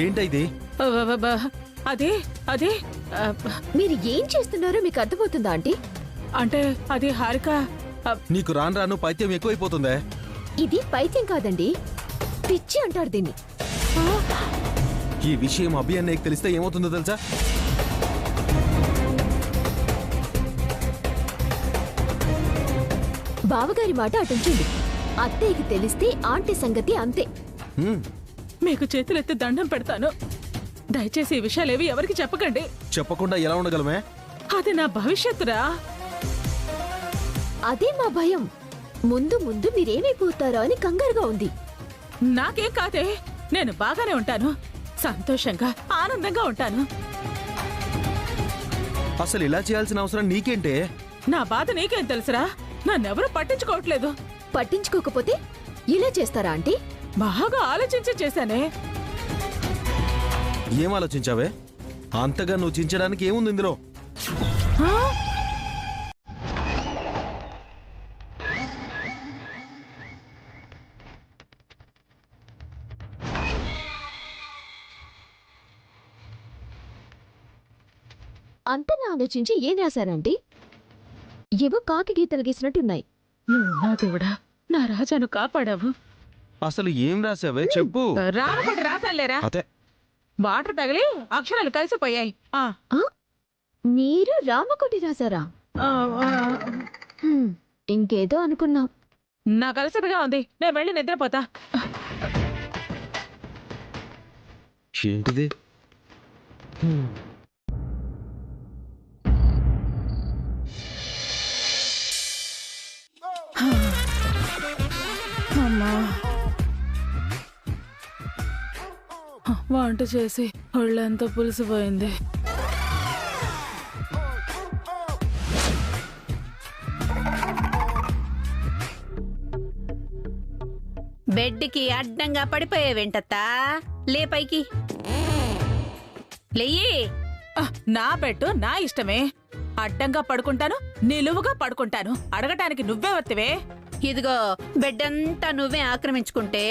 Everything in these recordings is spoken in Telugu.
ఏంటైతే అదే అదే మీరు ఏం చేస్తున్నారో మీకు అర్థమవుతుందా ఆంటీ? అంటే అది హారిక. నీకు రాను రాను పైత్యం ఎక్కువైపోతుందే. ఇది పైత్యం కాదండి, పిచ్చి అంటారు దీన్ని. ఈ విషయం అభియన్నయ్యకి తెలిస్తే ఏమవుతుందో తెలుసా? బావగారి మాట అటుంచండి, అత్తయ్యకి తెలిస్తే ఆంటీ సంగతి అంతే. మీకు చేతులెత్తి దండం పెడతాను, దయచేసి ఈ విషయాలేవి ఎవరికి చెప్పకండి. చెప్పకుండా ఎలా ఉండగలమే? అది నా భవిష్యత్తురా. అదే మా భయం, ముందు ముందు మీరేమైపోతారో అని కంగారుగా ఉంది. నాకేం కాదే, నేను బాగానే ఉంటాను, సంతోషంగా ఆనందంగా ఉంటాను. అసలు ఇలా చేయాల్సిన అవసరం నీకేంటే? నా బాధ నీకేం తెలుసురా, నన్నెవరూ పట్టించుకోవట్లేదు. పట్టించుకోకపోతే ఇలా చేస్తారా ఆంటీ? బాగా ఆలోచించి చేశానే. ఏం ఆలోచించావే? అంతగా నువ్వు చించడానికి ఏముంది ఇందులో? అంతగా ఆలోచించి ఏం రాశారంటీ? ఏవో కాకి గీతలు గీసినట్టున్నాయి. నా దేవుడా, నా రాజాను కాపాడావు. అసలు ఏం రాసావే చెప్పు. రామపడి రాసాలేరా, అదే వాటర్ తగిలి అక్షరాలు కలిసిపోయాయి. మీరు రామకోటి రాశారా? ఇంకేదో అనుకున్నా. నా కలిసిగా ఉంది, నేను వెళ్ళి నిద్రపోతా. ఏంటిది? అమ్మా, వంట చేసి ఒళ్ళంతా పులిసిపోయింది. బెడ్కి అడ్డంగా పడిపోయేవేంటత్తా, లే పైకి లేయి. నా బెడ్డు నా ఇష్టమే, అడ్డంగా పడుకుంటాను, నిలువుగా పడుకుంటాను. అడగటానికి నువ్వే వత్తివే. ఇదిగో బెడ్డంతా నువ్వే ఆక్రమించుకుంటే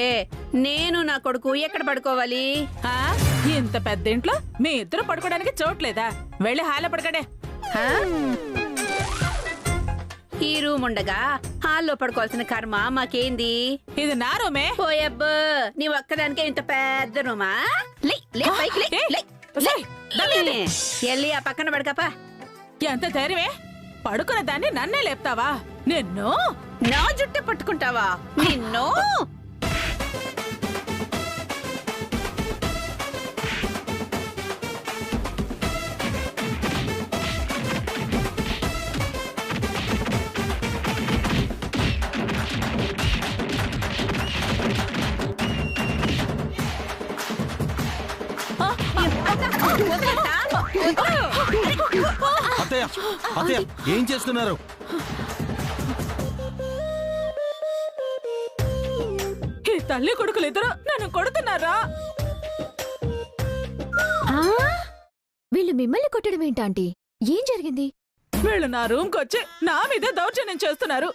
నేను నా కొడుకు ఎక్కడ పడుకోవాలి? ఇంత పెద్ద ఇంట్లో మీ ఇద్దరు పడుకోవడానికి చోట్లేదా? వెళ్ళి హాల్లో పడకండి. ఈ రూమ్ ఉండగా హాల్లో పడుకోవాల్సిన కర్మ మాకేంది? ఇది నా రూమే. పోయబ్బో, నీ ఒక్కదానికే ఇంత పెద్ద రూమా? ఎల్లి ఆ పక్కన పడకపా. ఎంత ధైర్యమే, పడుకున్న దాన్ని నన్నే లేపుతావా? నిన్ను నా జుట్టు పట్టుకుంటావా? నిన్ను అత్తయ్య, అత్తయ్య ఏం చేస్తున్నారు? ఈ తల్లి కొడుకులు ఇద్దరు నన్ను కొడుతున్నారా? వీళ్ళు మిమ్మల్ని కొట్టడం ఏంటాంటీ? ఏం జరిగింది? వీళ్ళు నా రూమ్ కొచ్చి నా మీద దౌర్జన్యం చేస్తున్నారు.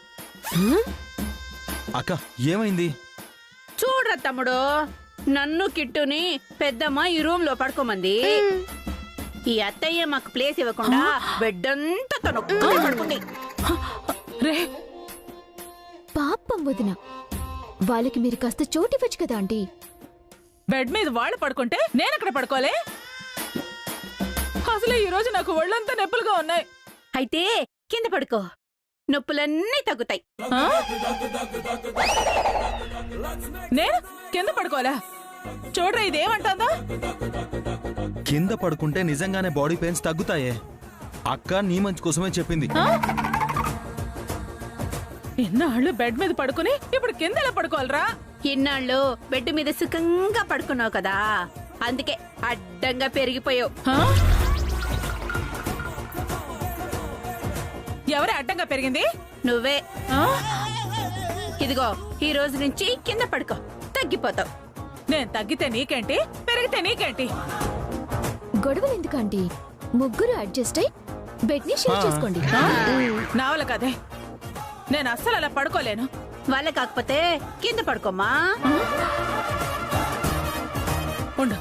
అక్క ఏమైంది? చూడరా తమ్ముడు, నన్ను కిట్టుని పెద్దమ్మ ఈ రూమ్ లో పడుకోమంది. ఈ అత్తయ్య మాకు ప్లేస్ ఇవ్వకుండా బెడ్డంతా తను పడుకుంది. పాపం వదిన, వాళ్ళకి మీరు కాస్త చోటివ్వచ్చు కదా ఆంటీ. బెడ్ మీద వాళ్ళు పడుకుంటే నేనెక్కడ పడుకోలే? అసలు ఈ రోజు నాకు ఒళ్ళంతా నొప్పులుగా ఉన్నాయి. అయితే కింద పడుకో, నొప్పులన్నీ తగ్గుతాయి. నేను కింద పడుకోలే? చూడరా ఇదేమంటుందా? కింద పడుకుంటే నిజంగానే బాడీ పెయిన్స్ తగ్గుతాయే. అక్క నీ మంచి కోసమే చెప్పింది. ఇన్నాళ్ళు బెడ్ మీద పడుకుని ఇప్పుడు కింద ఎలా పడుకోవాలరా? ఇన్నాళ్ళు బెడ్ మీద సుఖంగా పడుకున్నావు కదా, అందుకే అడ్డంగా పెరిగిపోయావు. ఎవరే అడ్డంగా పెరిగింది? నువ్వే. ఇదిగో ఈ రోజు నుంచి కింద పడుకో, తగ్గిపోతావు. నేను తగ్గితే నీకేంటి, పెరిగితే నీకేంటి? గొడవలు ఎందుకంటే ముగ్గురు అడ్జస్ట్ అయి బెడ్ ని షేర్ చేసుకోండి. నా వల్ల కదే, నేను అస్సలు అలా పడుకోలేను. వాళ్ళ కాకపోతే కింద పడుకోమ్మా. ఉండు,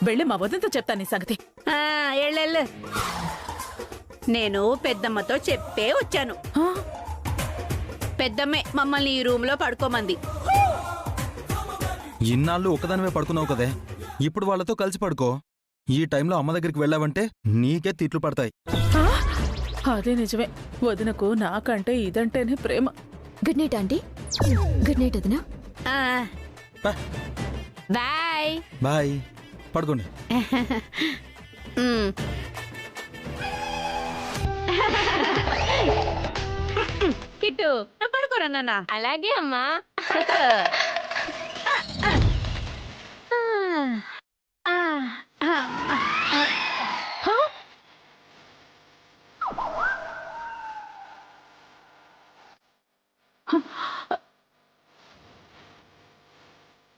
వెళ్ళి మా వదినతో చెప్తాను నీ సంగతి. ఆ, ఎళ్ళెళ్ళు. నేను పెద్దమ్మతో చెప్పే వచ్చాను. ఆ? పెద్దమ్మే మమ్మల్ని ఈ రూమ్ లో పడుకోమంది. ఇన్నాళ్ళు ఒకదానివే పడుకున్నావు కదే, ఇప్పుడు వాళ్ళతో కలిసి పడుకో. ఈ టైంలో అమ్మ దగ్గరికి వెళ్ళావంటే నీకే తిట్లు పడతాయి. ఆ? అదే నిజమే. వదినకు నాకంటే ఇదంటేనే ప్రేమ. Good night aunty. Good night వదినా. ఆ, పా, బాయ్. బాయ్, పడుకోండి. ఉమ్. కిట్టు పడుకోరా నాన్న. అలాగే అమ్మా.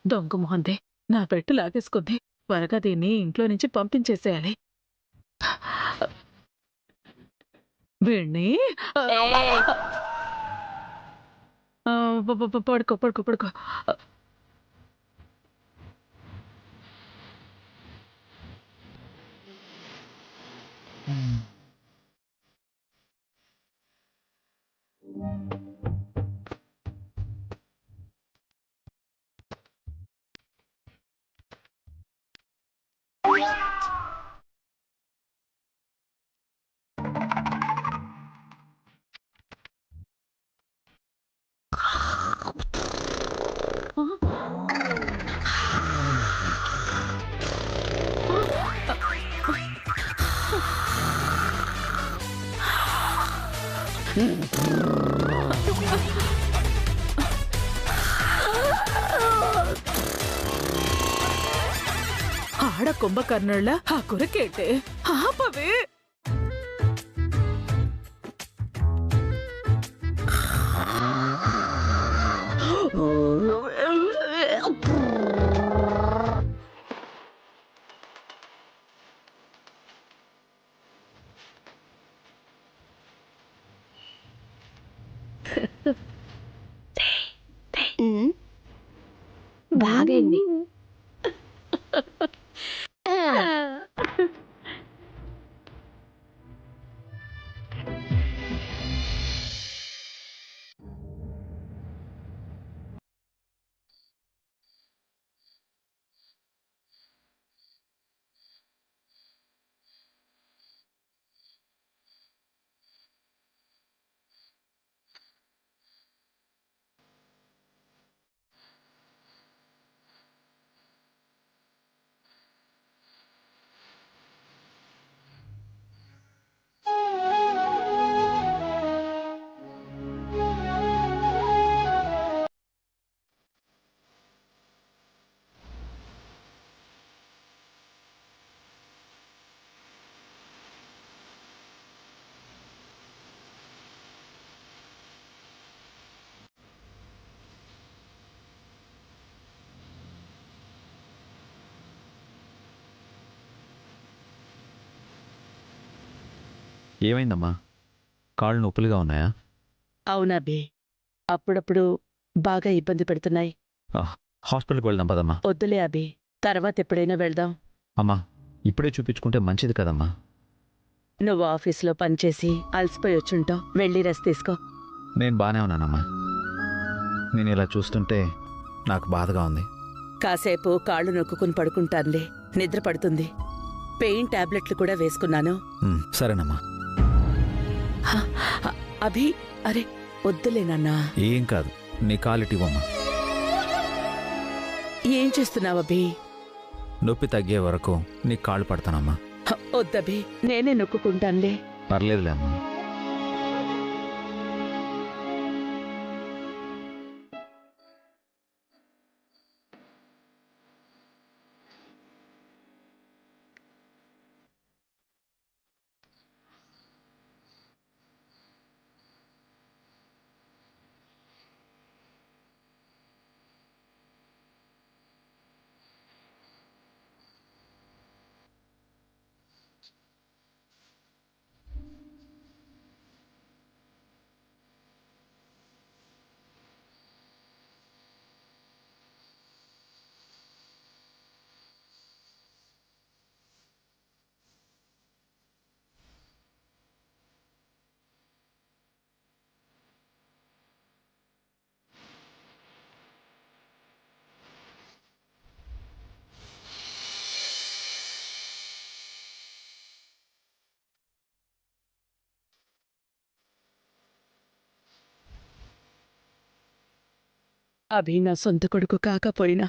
దొంగ మొహంది నా పెట్టు లాగేసుకుంది. త్వరగా దీన్ని ఇంట్లో నుంచి పంపించేసేయాలి. వీణ్ణి పడుకో పడుకో పడుకో. ఆడ కుంభకర్ణుళ్ళ ఆ కురకేటే ఆపవే. బాగైంది. ఏమైందమ్మా? కాళ్ళు నొప్పులుగా ఉన్నాయా? అవునా బే, అప్పుడప్పుడు బాగా ఇబ్బంది పెడుతున్నాయి. హాస్పిటల్కి వెళ్దాం పదమ్మా. వద్దులే అబే, తర్వాత ఎప్పుడైనా వెళ్దాం. అమ్మా, ఇప్పుడే చూపించుకుంటే మంచిది కదమ్మా. నువ్వు ఆఫీస్లో పనిచేసి అలసిపోయి వచ్చుంటావు. వెళ్ళి రెస్ట్ తీసుకో. నేను బాగానే ఉన్నానమ్మా. నేను ఇలా చూస్తుంటే నాకు బాధగా ఉంది. కాసేపు కాళ్ళు నొక్కుకుని పడుకుంటానులే, నిద్ర పడుతుంది. పెయిన్ టాబ్లెట్లు కూడా వేసుకున్నాను. సరేనమ్మా. అభి, అరే వద్దులే నాన్నా. ఏం కాదు, నీ కాలిటి ఇవ్వమ్మా. ఏం చేస్తున్నావు అభి? నొప్పి తగ్గే వరకు నీ కాళ్ళు పడతానమ్మా. వద్దభి, నేనే నొక్కుకుంటానులే. పర్లేదులే అమ్మా. అభి నా సొంత కొడుకు కాకపోయినా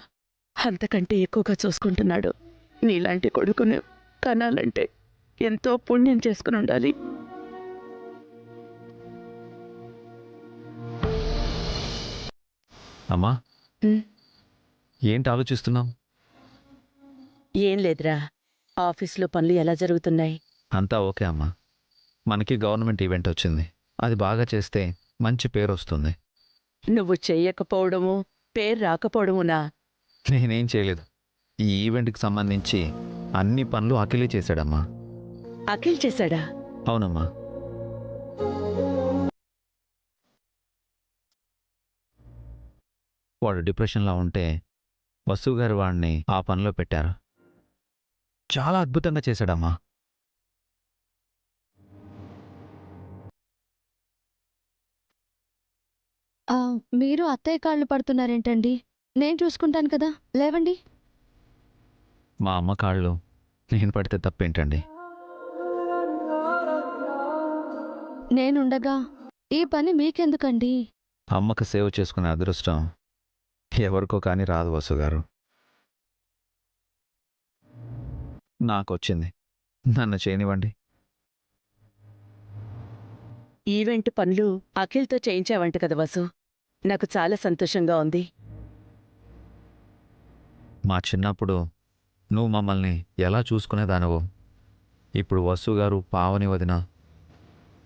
అంతకంటే ఎక్కువగా చూసుకుంటున్నాడు. నీలాంటి కొడుకుని కనాలంటే ఎంతో పుణ్యం చేసుకుని ఉండాలి. అమ్మా, ఉమ్, ఏంటి ఆలోచిస్తున్నాం? ఏం లేదురా, ఆఫీస్లో పనులు ఎలా జరుగుతున్నాయి? అంతా ఓకే అమ్మా. మనకి గవర్నమెంట్ ఈవెంట్ వచ్చింది. అది బాగా చేస్తే మంచి పేరు వస్తుంది. నువ్వు చెయ్యకపోవడము, పేరు రాకపోవడమునా? నేనేం చేయలేదు. ఈ ఈవెంట్కి సంబంధించి అన్ని పనులు అఖిలే చేశాడమ్మా. అఖిల్ చేశాడా? అవునమ్మా. వాడు డిప్రెషన్లో ఉంటే వసు గారు వాడిని ఆ పనిలో పెట్టారు. చాలా అద్భుతంగా చేశాడమ్మా. మీరు అత్తయ్య కాళ్ళు పడుతున్నారేంటండి? నేను చూసుకుంటాను కదా, లేవండి. మా అమ్మ కాళ్ళు నేను పడితే తప్పేంటండి? నేనుండగా ఈ పని మీకెందుకండి? అమ్మకు సేవ చేసుకునే అదృష్టం ఎవరికో కానీ రాదు వసు గారు. నాకొచ్చింది, నన్ను చేయనివ్వండి. ఈవెంట్ పనులు అఖిల్తో చేయించావంట కదా వసు, నాకు చాలా సంతోషంగా ఉంది. మా చిన్నప్పుడు నువ్వు మమ్మల్ని ఎలా చూసుకునేదానవో ఇప్పుడు వసు గారు, పావని వదిన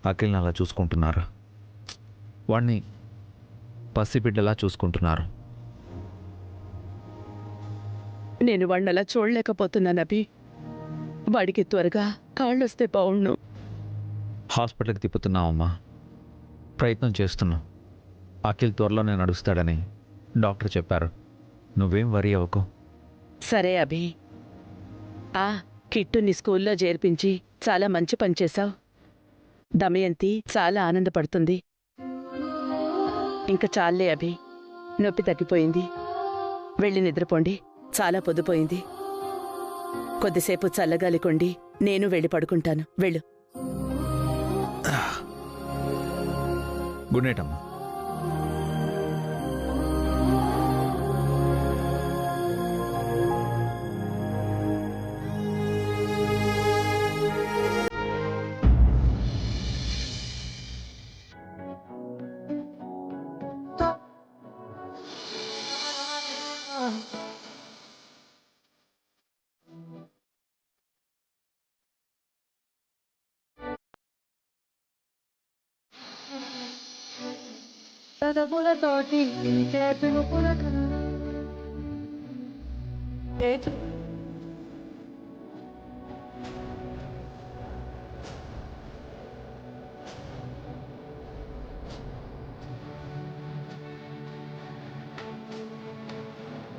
అఖిల్ని అలా చూసుకుంటున్నారు. వాణ్ణి పసిబిడ్డలా చూసుకుంటున్నారు. నేను వాణ్ణలా చూడలేకపోతున్నాను అభి. వాడికి త్వరగా కాళ్ళొస్తే బావుణ్ణు. హాస్పిటల్కి తిప్పుతున్నావమ్మా. ప్రయత్నం చేస్తున్నాం. అఖిల్ త్వరలోనే నడుస్తాడని డాక్టర్ చెప్పారు. నువ్వేం వరీ అవ్వకు. సరే అభి. కిట్టుని స్కూల్లో చేర్పించి చాలా మంచి పని చేశావు. దమయంతి చాలా ఆనందపడుతుంది. ఇంకా చాలే అభి, నొప్పి తగ్గిపోయింది. వెళ్ళి నిద్రపోండి, చాలా పొద్దుపోయింది. కొద్దిసేపు చల్లగాలి కొండి, నేను వెళ్ళి పడుకుంటాను. వెళ్ళు. గుడ్ నైట్ అమ్మా.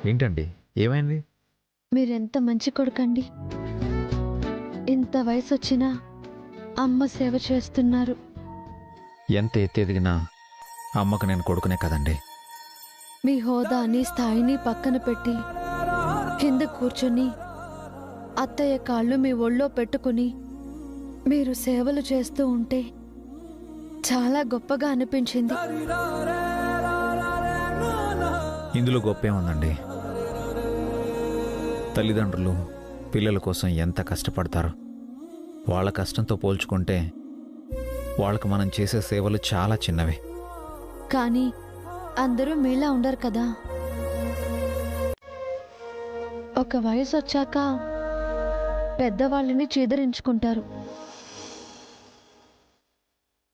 ఏంటండి, ఏమైంది? మీరెంత మంచి కొడుకండి. ఇంత వయసు వచ్చినా అమ్మ సేవ చేస్తున్నారు. ఎంత ఎత్తెదిగినా అమ్మకు నేను కొడుకునే కదండి. మీ హోదాని, స్థాయిని పక్కన పెట్టి కింద కూర్చొని అత్తయ్య కాళ్ళు మీ ఒళ్ళో పెట్టుకుని మీరు సేవలు చేస్తూ ఉంటే చాలా గొప్పగా అనిపించింది. ఇందులో గొప్పే ఉందండి. తల్లిదండ్రులు పిల్లల కోసం ఎంత కష్టపడతారు. వాళ్ళ కష్టంతో పోల్చుకుంటే వాళ్ళకు మనం చేసే సేవలు చాలా చిన్నవి. కానీ అందరూ మీలా ఉండరు కదా. ఒక వయసు వచ్చాక పెద్దవాళ్ళని చీదరించుకుంటారు.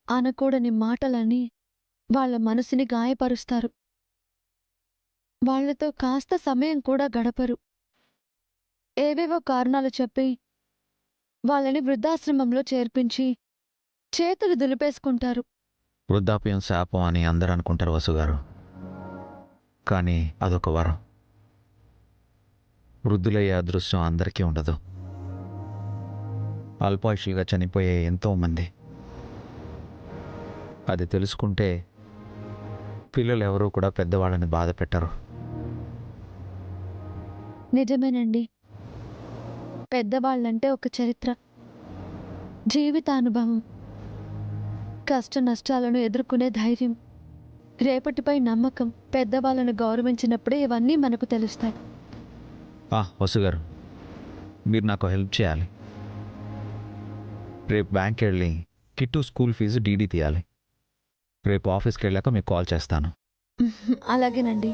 అనకూడని మాటలని వాళ్ళ మనసుని గాయపరుస్తారు. వాళ్లతో కాస్త సమయం కూడా గడపరు. ఏవేవో కారణాలు చెప్పి వాళ్ళని వృద్ధాశ్రమంలో చేర్పించి చేతులు దులిపేసుకుంటారు. వృద్ధాప్యం శాపం అని అందరూ అనుకుంటారు వసుగారు. కానీ అదొక వరం. వృద్ధులయ్యే అదృష్టం అందరికీ ఉండదు. అల్పాయుషులుగా చనిపోయే ఎంతోమంది. అది తెలుసుకుంటే పిల్లలు ఎవరూ కూడా పెద్దవాళ్ళని బాధ పెట్టరు. నిజమేనండి. పెద్దవాళ్ళంటే ఒక చరిత్ర, జీవితానుభవం, కష్ట నష్టాలను ఎదుర్కొనే ధైర్యం. రేపటిపై నమ్మకం, పెద్దవాళ్ళను గౌరవించినప్పుడే ఇవన్నీ మనకు తెలుస్తాయి. వసు గారు, మీరు నాకు హెల్ప్ చేయాలి. రేపు బ్యాంక్కి వెళ్ళి కిట్టు స్కూల్ ఫీజు డీడీ తీయాలి. రేపు ఆఫీస్కి వెళ్ళాక మీకు కాల్ చేస్తాను. అలాగేనండి.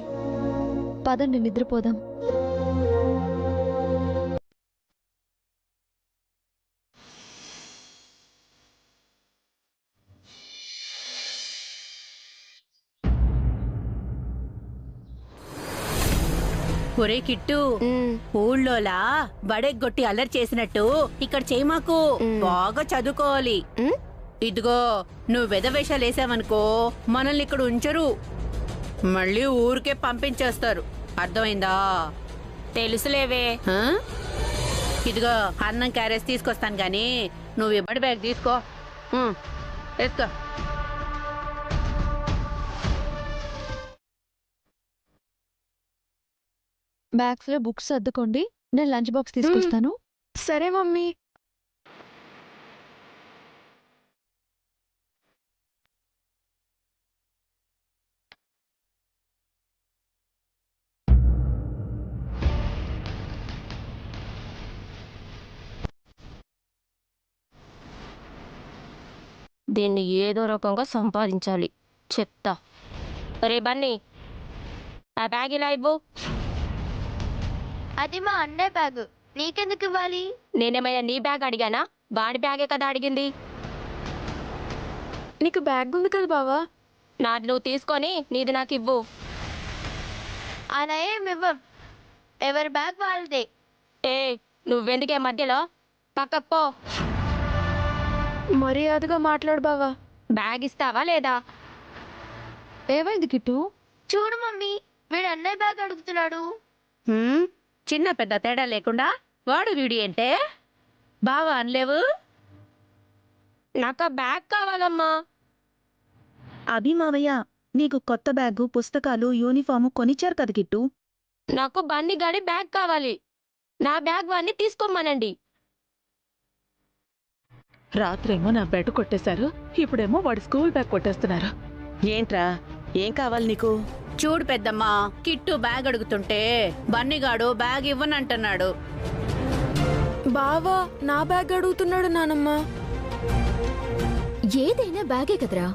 పదండి నిద్రపోదాం. ఒరే కిట్టు, ఊళ్ళోలా బడెగ్గొట్టి అల్లరి చేసినట్టు ఇక్కడ చేయి మాకు. బాగా చదువుకోవాలి. ఇదిగో, నువ్వు వెధవేషాలు వేసావనుకో మనల్ని ఇక్కడ ఉంచరు, మళ్ళీ ఊరికే పంపించేస్తారు. అర్థమైందా? తెలుసులేవే. ఆ? ఇదిగో అన్నం క్యారేజ్ తీసుకొస్తాను గాని నువ్వు ఇబ్బడి బ్యాగ్ తీసుకో. ఎత్తుకో. బ్యాగ్స్ లో బుక్స్ సర్దుకోండి, నేను లంచ్ బాక్స్ తీసుకొస్తాను. సరే మమ్మీ. దీన్ని ఏదో రకంగా సంపాదించాలి. చెప్తా. రే బన్నీ, ఆ బ్యాగ్ ఇలా ఇవ్వు. అది మా అన్నయ్య బ్యాగ్, నీకెందుకు ఇవ్వాలి? నేనేమైనా నీ బ్యాగ్ అడిగానా? వాడి బ్యాగే కదా అడిగింది. నీకు బ్యాగ్ ఉంది కదా బావా. నాది నువ్వు తీసుకొని నీది నాకు ఇవ్వు. అలా ఏం ఇవ్వం, ఎవరి బ్యాగ్ వాళ్ళదే. ఏ, నువ్వెందుకే మధ్యలో? పక్కకు పో. మర్యాదగా మాట్లాడు బావా. బ్యాగ్ ఇస్తావా లేదా? ఏమైంది కిట్టు? చూడు మమ్మీ, వీడు అన్నయ్య బ్యాగ్ అడుగుతున్నాడు. చిన్న పెద్ద తేడా లేకుండా వాడు వీడి అంటే బావా అనలేవు. నాకు ఆ బ్యాగ్ కావాలమ్మా. అభిమావయ్య, నీకు కొత్త బ్యాగు, పుస్తకాలు, యూనిఫాము కొనిచ్చారు కదా కిట్టు. నాకు బన్నీ గాడి బ్యాగ్ కావాలి. నా బ్యాగ్ వాడిని తీసుకోమనండి. రాత్రేమో నా బెడ్ కొట్టేశారు, ఇప్పుడేమో వాడి స్కూల్ బ్యాగ్ కొట్టేస్తున్నారు. ఏంట్రా, ఏం కావాలి నీకు? చూడు పెద్దమ్మా, కిట్టు బ్యాగ్ అడుగుతుంటే బన్నీగాడు బ్యాగ్ ఇవ్వనంటున్నాడు. బావా నా బ్యాగ్ అడుగుతున్నాడు నానమ్మ. ఏదైనా బ్యాగే కదరా,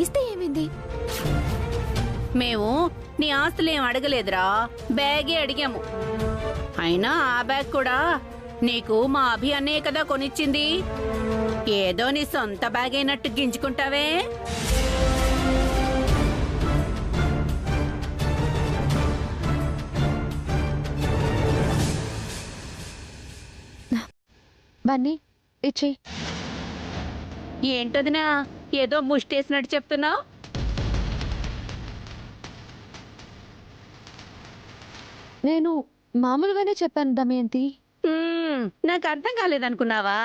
ఇస్తే ఏమైంది? మేము నీ ఆస్తులేం అడగలేదురా, బ్యాగే అడిగాము. అయినా ఆ బ్యాగ్ కూడా నీకు మా అభి అన్నే కదా కొనిచ్చింది. ఏదో నీ సొంత బ్యాగ్ అయినట్టు గింజుకుంటావే. బన్నీ ఇచ్చేయి. ఏంటదినా ఏదో ముష్టేసినట్టు చెప్తున్నావు? నేను మామూలుగానే చెప్పాను దమయంతి. నాకు అర్థం కాలేదనుకున్నావా?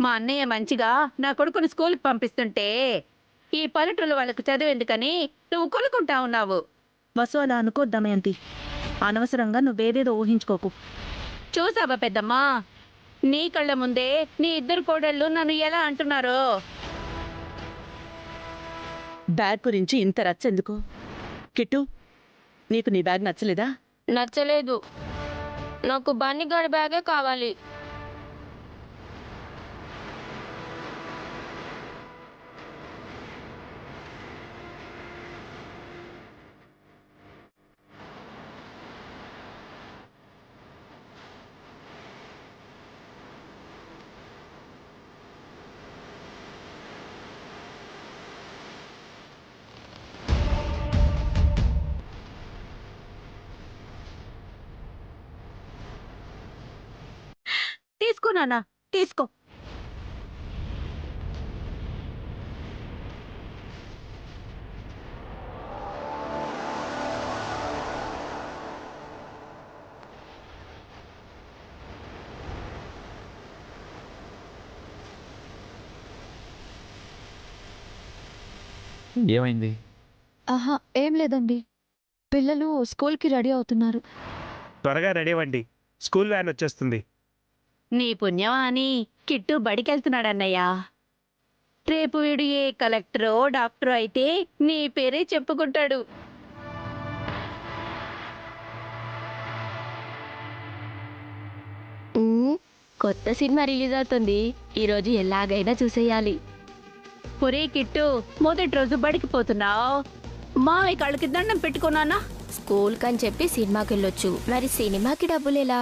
మా అన్నయ్య మంచిగా నా కొడుకుని స్కూల్కి పంపిస్తుంటే ఈ పల్లెటూళ్ళు వాళ్ళకు చదివేందుకని నువ్వు కొనుక్కుంటా ఉన్నావు. వసు అలా అనుకోద్దామేంటి, అనవసరంగా నువ్వేదేదో ఊహించుకోకు. చూసావా పెద్దమ్మా, నీ కళ్ళ ముందే నీ ఇద్దరు కోడళ్ళు నన్ను ఎలా అంటున్నారో. బ్యాగ్ గురించి ఇంత రచ్చెందుకు? కిట్టు, నీకు నీ బ్యాగ్ నచ్చలేదా? నచ్చలేదు. నాకు బన్నీ గాడి బ్యాగే కావాలి. తీసుకో నాన్న, తీసుకో. ఏమైంది? ఆహా, ఏం లేదండి. పిల్లలు స్కూల్కి రెడీ అవుతున్నారు. త్వరగా రెడీ అవ్వండి, స్కూల్ వ్యాన్ వచ్చేస్తుంది. నీ పుణ్యమా అని కిట్టు బడికెళ్తున్నాడన్నయ్యా. రేపు వీడు ఏ కలెక్టరో డాక్టరో అయితే నీ పేరే చెప్పుకుంటాడు. కొత్త సినిమా రిలీజ్ అవుతుంది, ఈరోజు ఎలాగైనా చూసేయాలి. ఒరే కిట్టు, మొదటి రోజు బడికి పోతున్నావు, మావి కళ్ళకి దండం పెట్టుకున్నానా? స్కూల్ కని చెప్పి సినిమాకి వెళ్ళొచ్చు, మరి సినిమాకి డబ్బులు ఎలా?